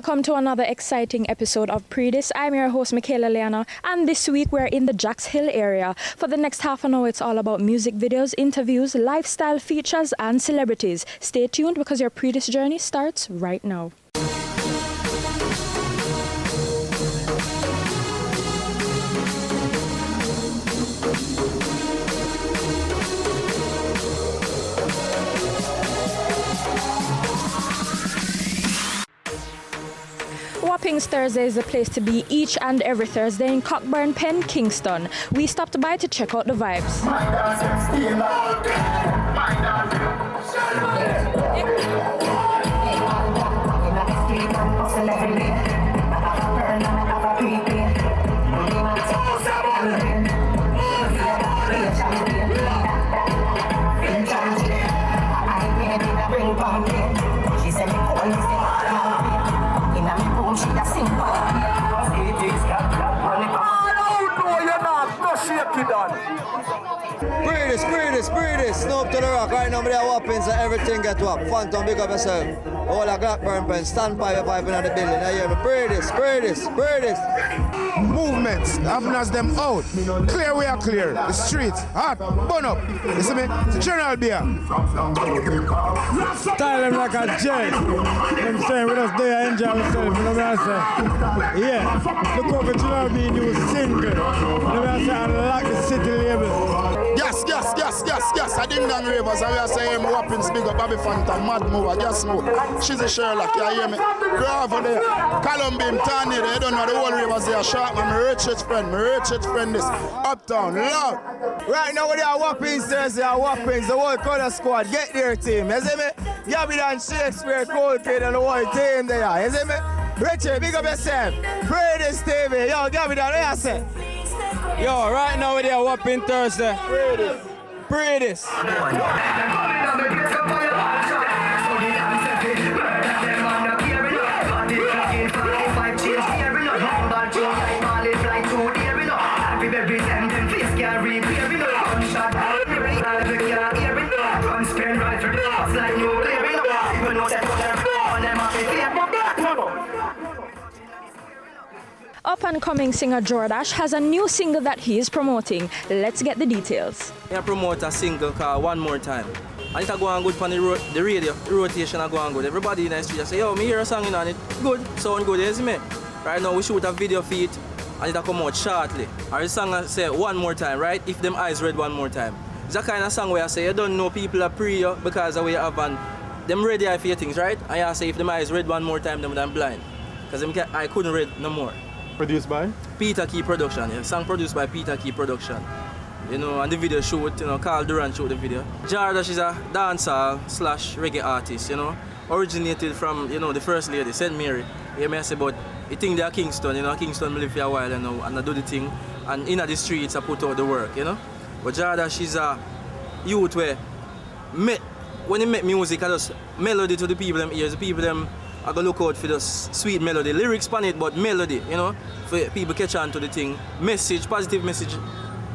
Welcome to another exciting episode of Predis. I'm your host, Michaela Leana, and this week we're in the Jacks Hill area. For the next half an hour, it's all about music videos, interviews, lifestyle features, and celebrities. Stay tuned because your Predis journey starts right now. Wappings Thursday is the place to be each and every Thursday in Cockburn Pen, Kingston. We stopped by to check out the vibes. Pretty, Snoop to the rock. Right now, we are Wappings and everything get up. Phantom, big up yourself. All the Cockburn Pen, stand by your pipe in the building. I hear me. Pretty. Movements, having us them out. Clear, we are clear. The streets, hot, burn up. You see me? It's a general beer. Style them like a jet. I'm saying we just there enjoy ourselves. You know what I say? Yeah. Look over General B new single. You know what I say? Unlock the city label. Yes. I didn't know ravers. I was saying Wappings big up Bobby Phantom, Mad Mover, Gas Smoke. She's a Sherlock, you hear me? Grave there. Columbine, Tanya, they don't know the whole ravers there. Sharp man, my Richard friend this. Uptown, loud. Right now, we are Wappings Thursday, Wappings, the whole color squad. Get their team, you see me? Gabby and Shakespeare, Cold Kid, and the whole team there, you see me? Richard, big up yourself. Pray this TV. Yo, Gabby, what you say? Yo, right now we are Wapping Thursday. Pray this. Up-and-coming singer Jordash has a new single that he is promoting. Let's get the details. I promote a single called One More Time. And it's going good on the radio, the rotation is going good. Everybody in the street say, yo, me hear a song in on it. Good, sound good, you see me? Right now we shoot a video for it and it'll come out shortly. And the song say one more time, right? If them eyes red one more time. It's a kind of song where I say you don't know people are pre you because of where you have and them ready for your things, right? And I say if them eyes red one more time, then I'm blind. Because I couldn't read no more. Produced by? Peter Key Production, yeah. Song produced by Peter Key Production. You know, and the video shoot, you know, Carl Durant shot the video. Jordash is a dancer / reggae artist, you know. Originated from, you know, the first lady, St. Mary. You may say, but you think they are Kingston, you know, Kingston live for a while, you know, and I do the thing. And in the streets, I put out the work, you know. But Jordash is a youth where, when he make music, I just melody to the people, them ears, the people, them, I go look out for the sweet melody. Lyrics on it, but melody, you know, for people catch on to the thing. Message, positive message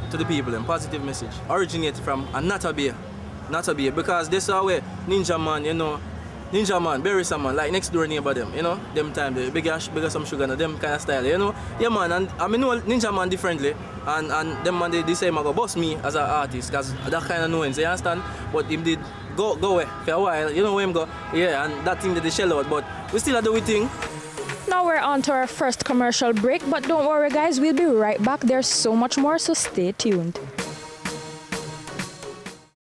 to the people, positive message. Originated from a Natta Bay, because this is where Ninja Man, you know, Berry Man, like next door neighbor them, you know, them time, the bigger some sugar, them kind of style, you know. Yeah man, and I mean know Ninja Man differently, and them man they say I go boss me as an artist, because that kind of knowing, you understand? But him did go away for a while, you know where him go, yeah, and that thing that they shell out, but we still do we thing. Now we're on to our first commercial break, but don't worry guys, we'll be right back. There's so much more, so stay tuned.